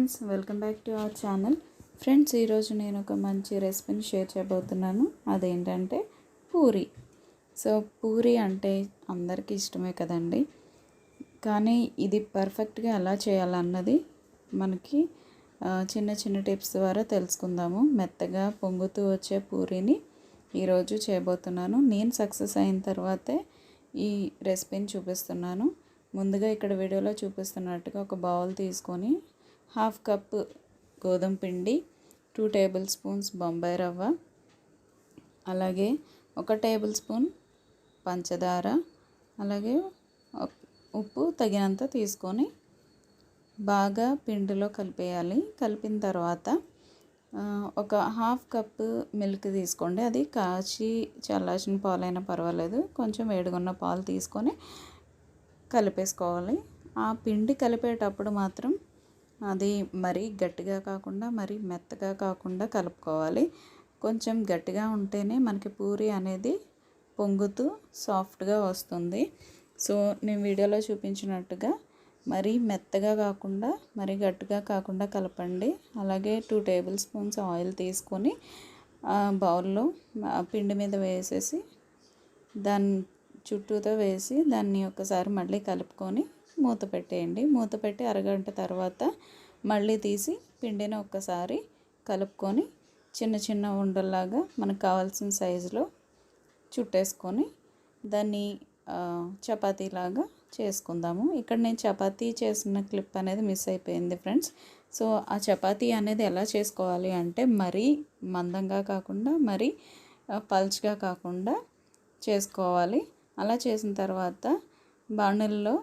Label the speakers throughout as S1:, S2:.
S1: Friends, welcome back to our channel. Friends, ఈరోజు నేను ఒక మంచి రెసిపీని షేర్ చేయబోతున్నాను. అదేంటంటే పూరి. సో పూరి అంటే అందరికీ ఇష్టమే కదండి. కానీ ఇది పర్ఫెక్ట్గా ఎలా చేయాలన్నది మనకి చిన్న చిన్న టిప్స్ ద్వారా తెలుసుకుందాము. మెత్తగా పొంగుతూ వచ్చే పూరిని ఈరోజు చేయబోతున్నాను. నేను సక్సెస్ అయిన తర్వాతే ఈ రెసిపీని చూపిస్తున్నాను. ముందుగా ఇక్కడ వీడియోలో చూపిస్తున్నట్టుగా ఒక బౌల్ తీసుకొని హాఫ్ కప్ గోధుమ పిండి, 2 టేబుల్ స్పూన్స్ బొంబాయి రవ్వ, అలాగే 1 టేబుల్ స్పూన్ పంచదార, అలాగే ఉప్పు తగినంత తీసుకొని బాగా పిండిలో కలిపేయాలి. కలిపిన తర్వాత ఒక హాఫ్ కప్ మిల్క్ తీసుకోండి. అది కాచి చల్లార్చిన పాలైనా పర్వాలేదు. కొంచెం వేడిగున్న పాలు తీసుకొని కలిపేసుకోవాలి. ఆ పిండి కలిపేటప్పుడు మాత్రం అది మరీ గట్టిగా కాకుండా మరీ మెత్తగా కాకుండా కలుపుకోవాలి. కొంచెం గట్టిగా ఉంటేనే మనకి పూరి అనేది పొంగుతూ సాఫ్ట్గా వస్తుంది. సో నేను వీడియోలో చూపించినట్టుగా మరీ మెత్తగా కాకుండా మరీ గట్టిగా కాకుండా కలపండి. అలాగే 2 టేబుల్ స్పూన్స్ ఆయిల్ తీసుకొని బౌల్లో పిండి మీద వేసేసి దాన్ని చుట్టూతో వేసి దాన్ని ఒకసారి మళ్ళీ కలుపుకొని మూత పెట్టేయండి. మూత పెట్టి అరగంట తర్వాత మళ్ళీ తీసి పిండిని ఒక్కసారి కలుపుకొని చిన్న చిన్న ఉండల్లాగా మనకు కావాల్సిన సైజులో చుట్టేసుకొని దాన్ని చపాతీలాగా చేసుకుందాము. ఇక్కడ నేను చపాతీ చేసిన క్లిప్ అనేది మిస్ అయిపోయింది ఫ్రెండ్స్. సో ఆ చపాతీ అనేది ఎలా చేసుకోవాలి అంటే మరీ మందంగా కాకుండా మరీ పల్చగా కాకుండా చేసుకోవాలి. అలా చేసిన తర్వాత బాణలిలో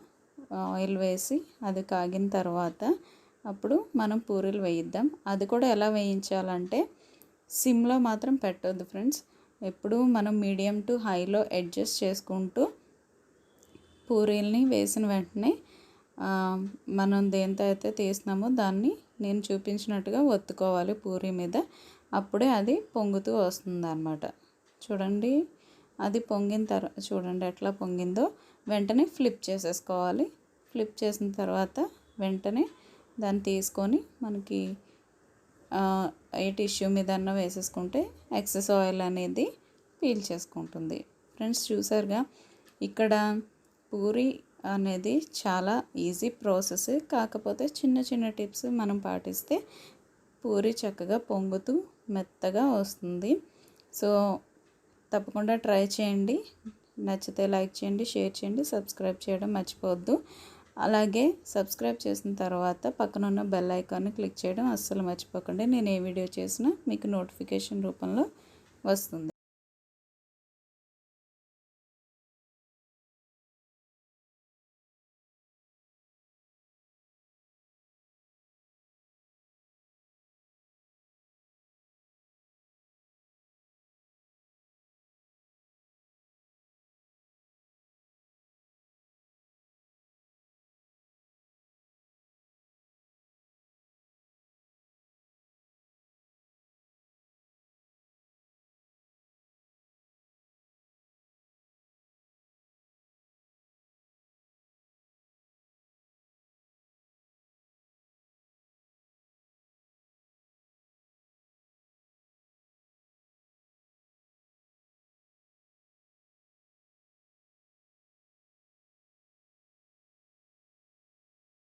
S1: ఆయిల్ వేసి అది కాగిన తర్వాత అప్పుడు మనం పూరీలు వేయిద్దాం. అది కూడా ఎలా వేయించాలంటే సిమ్లో మాత్రం పెట్టొద్దు ఫ్రెండ్స్. ఎప్పుడు మనం మీడియం టు హైలో అడ్జస్ట్ చేసుకుంటూ పూరీల్ని వేసిన వెంటనే మనం దేంతో అయితే తీస్తున్నామో దాన్ని నేను చూపించినట్టుగా ఒత్తుకోవాలి పూరీ మీద. అప్పుడే అది పొంగుతూ వస్తుంది అన్నమాట. చూడండి, అది పొంగిన తర్వాత చూడండి ఎట్లా పొంగిందో. వెంటనే ఫ్లిప్ చేసేసుకోవాలి. ఫ్లిప్ చేసిన తర్వాత వెంటనే దాన్ని తీసుకొని మనకి ఏ టిష్యూ మీదన్నా వేసేసుకుంటే ఎక్సెస్ ఆయిల్ అనేది పీల్ చేసుకుంటుంది. ఫ్రెండ్స్, చూసారుగా ఇక్కడ పూరి అనేది చాలా ఈజీ ప్రాసెస్. కాకపోతే చిన్న చిన్న టిప్స్ మనం పాటిస్తే పూరి చక్కగా పొంగుతూ మెత్తగా వస్తుంది. సో తప్పకుండా ట్రై చేయండి. నచ్చితే లైక్ చేయండి, షేర్ చేయండి, సబ్స్క్రైబ్ చేయడం మర్చిపోవద్దు. అలాగే సబ్స్క్రైబ్ చేసిన తర్వాత పక్కన ఉన్న బెల్ ఐకాన్ని క్లిక్ చేయడం అస్సలు మర్చిపోకండి. నేను ఏ వీడియో చేసినా మీకు నోటిఫికేషన్ రూపంలో వస్తుంది.